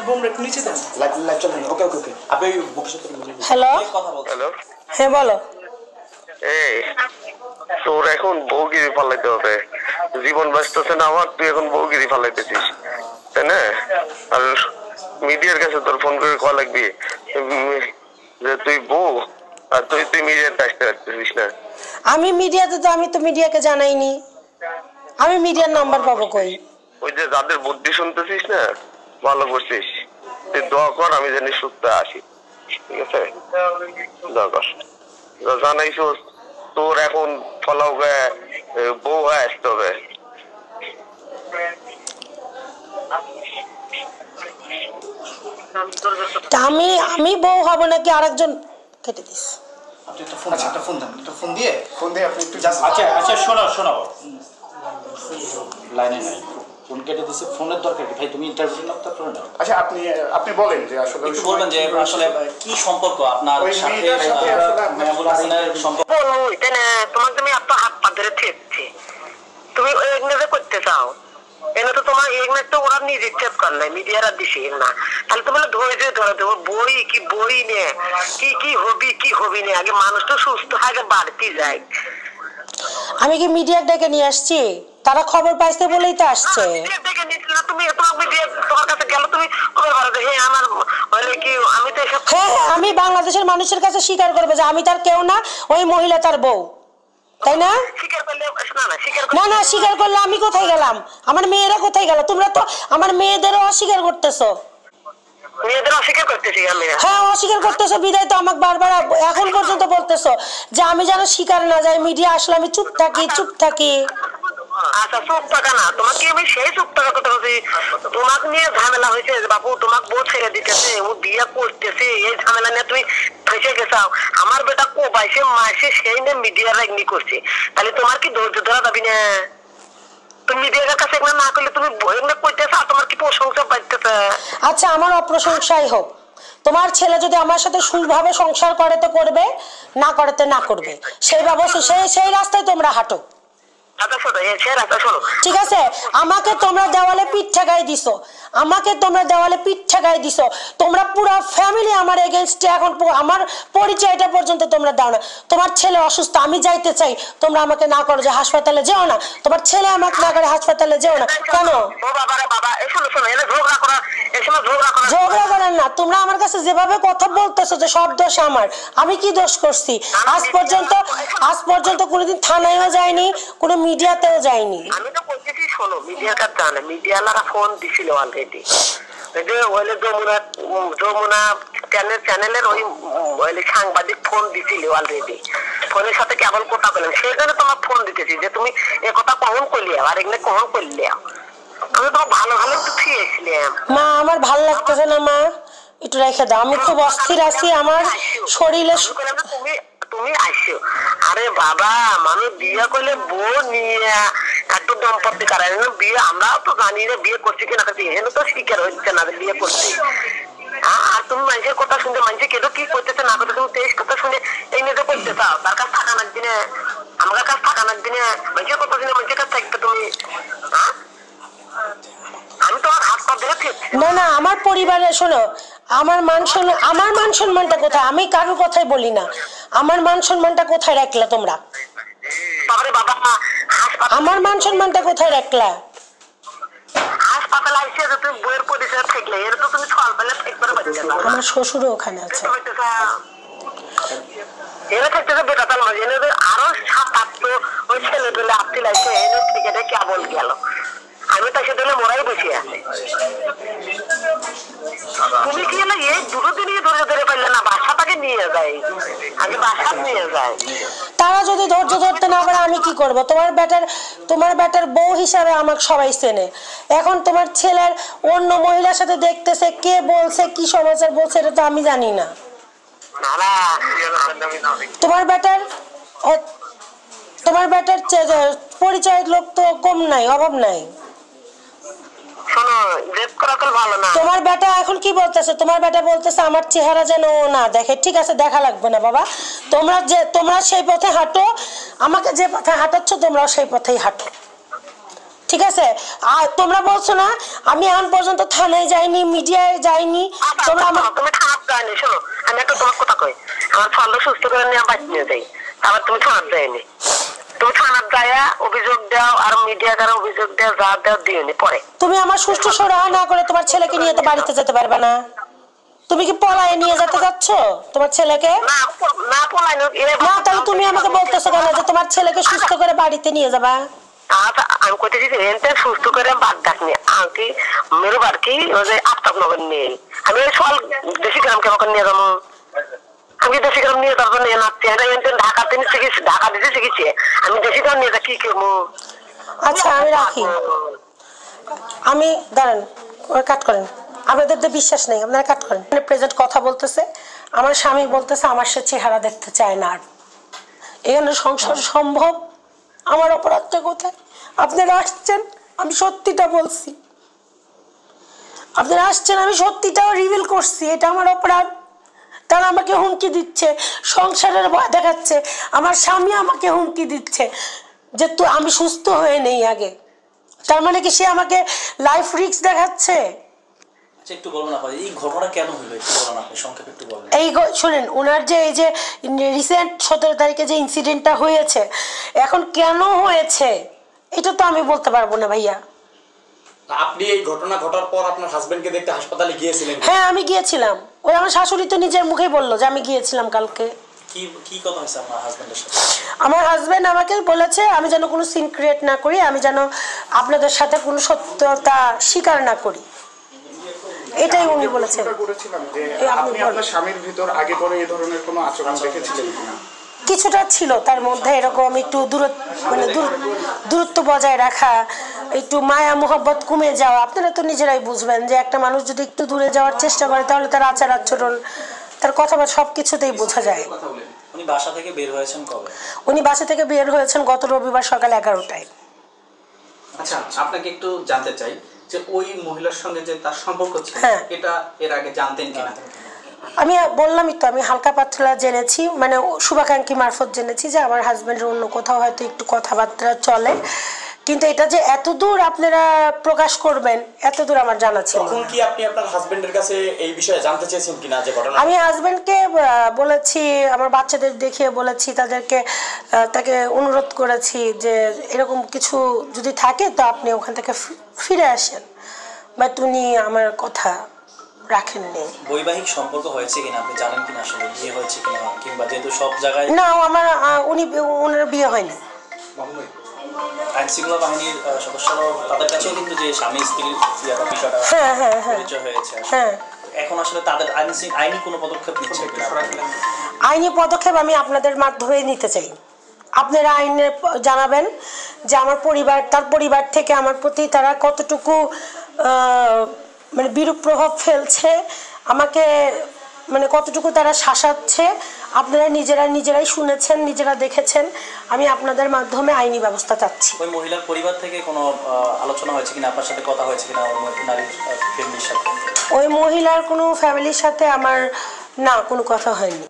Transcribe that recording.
বোন একটু নিচে দেন লাইভ চলেন ওকে ওকে ওকে আপনি বুকের সাথে হ্যালো কথা বলছেন হ্যালো হ্যাঁ বলো এই তোর এখন বউগিরি পালাইতে হবে জীবন বাঁচতেছে না আমার তুই এখন বউগিরি পালাইতেছিস তাই না আর মিডিয়ার কাছে তোর ফোন করে কল লাগবি যে তুই বউ আর তুই মিডিয়াতে আসতে পারতেছিস না আমি মিডিয়াতে তো আমি তো মিডিয়াকে জানাইনি আমি মিডিয়ার নাম্বার পাবো কই ওই যে যাদের বুদ্ধি শুনতেছিস না ভালো করছিস তুই দোয়া কর আমি জানি সুস্থ আসি ঠিক আছে দোয়া কর জানাইছো তোর এখন ফলাও বউ হয়ে আসতে হবে আমি আমি বউ হব নাকি আরেকজন কেটে দিস আপনি একটা ফোন একটা ফোন দেন একটা ফোন দিয়ে আপনি একটু জাস্ট আচ্ছা শোনো লাইনে নাই ফোন কেটে দিছে ফোনের দরকার কি ভাই তুমি ইন্টারভিউ নাও তারপর নাও আচ্ছা আপনি বলেন যে আসলে একটু বলবেন যে আসলে কি সম্পর্ক আপনার সাথে মেহবুব হাসানের সম্পর্ক বলো এটা না তোমাকে তুমি এত হাত পা ধরে ঠেকছি তুমি ওই ইগনোরে করতে চাও এনে তো তোমার ইগনোর তো ওরা নিজে চেক করে না মিডিয়ারা দিছে না তাহলে তুমি ধৈর্য ধরে দেবো বই নে কি হবি নে আগে মানুষ তো সুস্থ আগে বাড়তি যায় আমি কি মিডিয়া ডেকে নিয়ে আসছি তারা খবর পাইছে বলেই তো আসছে দেখে নিছিল তুমি তোমার মিডিয়া তোমার কাছে গেল তুমি খবর বলো যে হ্যাঁ আমার হলে কি আমি তো এসব হ্যাঁ আমি বাংলাদেশের মানুষের কাছে স্বীকার করবে যে আমি তার কেউ না ওই মহিলা তার বউ তাই না স্বীকার করলে না স্বীকার করলে আমি কোথায় গেলাম আমার মেয়েরা কোথায় গেল তোমরা তো আমার মেয়েদেরও অস্বীকার করতেছো মেয়েদের অস্বীকার করতেছি আমি হ্যাঁ অস্বীকার করতেছো বিদায় তো আমাকে বারবার এখন পর্যন্ত বলতেছো যে আমি যেন স্বীকার না যাই মিডিয়া আসলে আমি চুপ থাকি আচ্ছা চুপ থাকা না তোমাকে আমি সেই চুপ থাকা কথা বলছি তোমাকে নিয়ে ঝামেলা হয়েছে বাবু তোমাকে বউ ছেড়ে দিতেছে ও বিয়ে করতেছে এই ঝামেলা নিয়ে তুমি ফেসে গেছাও আমার বেটা কোবাইছে মাসে সেই নিয়ে মিডিয়ারা এমনি করছে তাহলে তোমার কি ধৈর্য ধরা যাবি না তুমি মিডিয়ার কাছে এগুলো না করলে তুমি এগুলো করতেছ আর তোমার কি প্রশংসা পাইতেছে আচ্ছা আমার অপ্রশংসাই হোক তোমার ছেলে যদি আমার সাথে সুভাবে সংসার করে তো করবে না করতে না করবে সেই ব্যবস্থা সেই রাস্তায় তোমরা হাঁটো ঠিক আছে আমাকে তোমরা দেওয়ালে পিঠ ঠেকাই দিছো তোমরা পুরো ফ্যামিলি আমার এগেইনস্টে এখন আমার পরিচয়টা পর্যন্ত তোমরা দাও না তোমার ছেলে অসুস্থ আমি যাইতে চাই তোমরা আমাকে না করো যে হাসপাতালে যেও না তোমার ছেলে আমাকে না করে হাসপাতালে যেও না কেন ঝগড়া করেন না তোমরা আমার কাছে যেভাবে কথা বলতেছো যে সব দোষ আমার আমি কি দোষ করছি আজ পর্যন্ত কোনোদিন থানায়ও যায়নি কোনো মিডিয়াতেও যায়নি আমি তো বলতেছি শোনো মিডিয়ার কাছে জানে মিডিয়ালারা ফোন দিছিল অলরেডি যমুনা চ্যানেলের ওই সাংবাদিক ফোন দিছিল অলরেডি ফোনের সাথে কেবল কথা বলেন সেই জন্য তোমার ফোন দিতেছি যে তুমি এ কথা কখন করলি আর এগুলো কখন করলি আমি তো ভালো একটু ফিরেছিলাম মা আমার ভালো লাগতেছে না মা একটু রেখে দাও আমি খুব অস্থির আছি আমার শরীরে তুমি আসো আরে বাবা মানুষ বিয়ে করলে বউ নিয়ে একটু দম্পতি কারায় বিয়ে আমরা তো জানি না বিয়ে করছি কিনা করছি এখানে তো স্বীকার হচ্ছে না বিয়ে করছি আর তুমি মানুষের কথা শুনতে মানুষ কেউ কি করতেছে না করতে তুমি তেইশ কথা শুনে এই নিয়ে করতে চাও তার কাছে থাকানোর দিনে আমার কাছে থাকানোর দিনে মানুষের কথা শুনে মানুষের কাছে থাকবে তুমি হ্যাঁ আমি তোমার হাত পা ধরে না আমার পরিবারে শোনো আমার মান সম্মানটা কোথায় আমি কারোর কথাই বলি না আমার মান সম্মানটা কোথায় রাখলা তোমরা আমার মান সম্মানটা কোথায় রাখলা হাসপাতালে এসে তুমি বইয়ের পরিচয় থাকলে এর তো তুমি সকালবেলা একবার বাচ্চা আমার শ্বশুরও ওখানে আছে এনে থাকতেছে বেটাতাল মাঝে এনে আরো 7-8 ওই ছেলে পেলে আপতি লাগছে এনে থেকে কেবল গেল আমি তার সাথে মোড়াই বসে আছে তুমি কি না এই দুটো দিনই ধরে পারলে না বাসাটাকে নিয়ে যায় আগে বাসা নিয়ে যায় তারা যদি ধৈর্য ধরতে না পারে আমি কি করব তোমার বেটার বউ হিসাবে আমাকে সবাই চেনে এখন তোমার ছেলের অন্য মহিলার সাথে দেখতেছে কে বলছে কি সমাচার বলছে এটা তো আমি জানি না তোমার বেটার পরিচয়ের লোক তো কম নাই অভাব নাই তোমার বেটা এখন কি বলতেছে তোমার বেটা বলতেছে আমার চেহারা যেন না দেখে ঠিক আছে দেখা লাগবে না বাবা তোমরা সেই পথে হাঁটো আমাকে যে পথে হাঁটাচ্ছ তোমরাও সেই পথেই হাঁটো ঠিক আছে? আর তোমরা বলছো না আমি এখন পর্যন্ত থানায় যাইনি, মিডিয়ায় যাইনি, তোমরা তুমি খারাপ যায়নি। শোনো, আমি একটা তোমার কথা কই, আমার ফলটা সুস্থ করে নিয়ে বাড়ি নিয়ে যাই, তারপর তুমি খারাপ যায়নি। তুমি থানার যায়া অভিযোগ দাও আর মিডিয়া দ্বারা অভিযোগ দাও, যা দাও দিওনি পরে। তুমি আমার সুষ্ঠু সুরাহা না করে তোমার ছেলেকে নিয়ে তো বাড়িতে যেতে পারবে না। তুমি কি পলায়ে নিয়ে যেতে যাচ্ছ তোমার ছেলেকে? না পলাইনি। না, তাহলে তুমি আমাকে বলতেছো কেন যে তোমার ছেলেকে সুস্থ করে বাড়িতে নিয়ে যাবা? আমি কইতেছি এনতে সুস্থ করে বাদ ডাকনি আঁকি মেরু বার কি ওই যে আফতাব নগর নিয়ে আমি সল দেশি গ্রামকে আমাকে নিয়ে যাবো। আমি দেশি গ্রাম নিয়ে যাবো নিয়ে নাচছি, ঢাকাতে শিখেছি, ঢাকা দিতে শিখেছি, আমি দেশি গ্রাম নিয়ে যা কি করবো? আচ্ছা আমি রাখি, আমি দাঁড়ান, কাট করেন। আপনাদের তো বিশ্বাস নেই, আপনারা কাট করেন। প্রেজেন্ট কথা বলতেছে, আমার স্বামী বলতেছে আমার সে চেহারা দেখতে চায় না। আর এখানে সংসার সম্ভব? আমার অপরাধটা কোথায়? আপনারা আসছেন, আমি সত্যিটা বলছি, আপনারা আসছেন, আমি সত্যিটাও রিভিল করছি, এটা আমার অপরাধ। তারা আমাকে হুমকি দিচ্ছে, সংসারের ভয় দেখাচ্ছে, আমার স্বামী আমাকে হুমকি দিচ্ছে যে তুই আমি সুস্থ হয়ে নেই আগে। তার মানে কি সে আমাকে লাইফ রিস্ক দেখাচ্ছে? একটু বলুন আপনি এই ঘটনা কেন হলো, একটু বলুন আপনি সংক্ষেপে একটু বলুন। এই শুনেন, ওনার যে এই যে রিসেন্ট 17 তারিখে যে ইনসিডেন্টটা হয়েছে, এখন কেন হয়েছে এটা তো আমি বলতে পারবো না ভাইয়া। আপনি এই ঘটনা ঘটার পর আপনার হাজবেন্ডকে দেখতে হাসপাতালে গিয়েছিলেন? হ্যাঁ আমি গিয়েছিলাম, ওই আমার শাশুড়ি তো নিজের মুখেই বললো যে আমি গিয়েছিলাম কালকে। কি কি কথা হয়েছে আপনার হাজবেন্ডের সাথে? আমার হাজবেন্ড আমাকে বলেছে আমি যেন কোনো সিন ক্রিয়েট না করি, আমি যেন আপনাদের সাথে কোনো সত্যতা স্বীকার না করি, এটাই উনি বলেছেন। করেছিলাম যে আপনি আপনার স্বামীর ভিতর আগে পরে এই ধরনের কোনো আচরণ দেখেছিলেন কিনা? কিছুটা ছিল তার মধ্যে, এরকম একটু দূরত্ব বজায় রাখা, একটু মায়া মোহব্বত কমে যাওয়া। আপনারা তো নিজেরাই বুঝবেন যে একটা মানুষ যদি একটু দূরে যাওয়ার চেষ্টা করে তাহলে তার আচার আচরণ, তার কথাবার্তা সবকিছুতেই বোঝা যায়। উনি বাসা থেকে বের হয়েছেন কবে? উনি বাসা থেকে বের হয়েছেন গত রবিবার সকাল 11টায়। আচ্ছা, আপনাকে একটু জানতে চাই যে ওই মহিলার সঙ্গে যে তার সম্পর্ক ছিল, এটা এর আগে জানতেন কিনা? আমি বললামই তো, আমি হালকা পাতলা জেনেছি, মানে শুভাকাঙ্ক্ষী মারফত জেনেছি যে আমার হাজবেন্ডের অন্য কোথাও হয়তো একটু কথাবার্তা চলে, কিন্তু এটা যে এত দূর আপনারা প্রকাশ করবেন এত দূর আমার জানা ছিল না। তখন কি আপনি আপনার হাজবেন্ডের কাছে এই বিষয়ে জানতে চেয়েছেন কিনা যে ঘটনা? আমি হাজবেন্ডকে বলেছি, আমার বাচ্চাদের দেখিয়ে বলেছি, তাকে অনুরোধ করেছি যে এরকম কিছু যদি থাকে তো আপনি ওখান থেকে ফিরে আসেন, বাট উনি আমার কথা রাখেননি। বৈবাহিক সম্পর্ক হয়েছে কিনা আপনি জানেন কিনা, আসলে বিয়ে হয়েছে কিনা, কিংবা যেহেতু সব জায়গায় না ওনার বিয়ে হয়নি। আইন শৃঙ্খলা বাহিনীর সদস্যরা তাদের কাছেও কিন্তু যে স্বামী স্ত্রীর বিষয়টা পরিচয় হয়েছে, এখন আসলে তাদের আইনি কোনো পদক্ষেপ নিচ্ছে কিনা? আইনি পদক্ষেপ আমি আপনাদের মাধ্যমে নিতে চাই। আপনারা আইনে জানাবেন যে আমার পরিবার, তার পরিবার থেকে আমার প্রতি তারা কতটুকু মানে বিরূপ প্রভাব ফেলছে, আমাকে মানে কতটুকু তারা শাসাচ্ছে। আপনারা নিজেরাই শুনেছেন, নিজেরা দেখেছেন। আমি আপনাদের মাধ্যমে আইনি ব্যবস্থা চাচ্ছি। ওই মহিলার পরিবার থেকে কোনো আলোচনা হয়েছে কিনা, আপনার সাথে কথা হয়েছে কিনা নারীর ফ্যামিলির সাথে? ওই মহিলার কোনো ফ্যামিলির সাথে আমার না কোনো কথা হয়নি।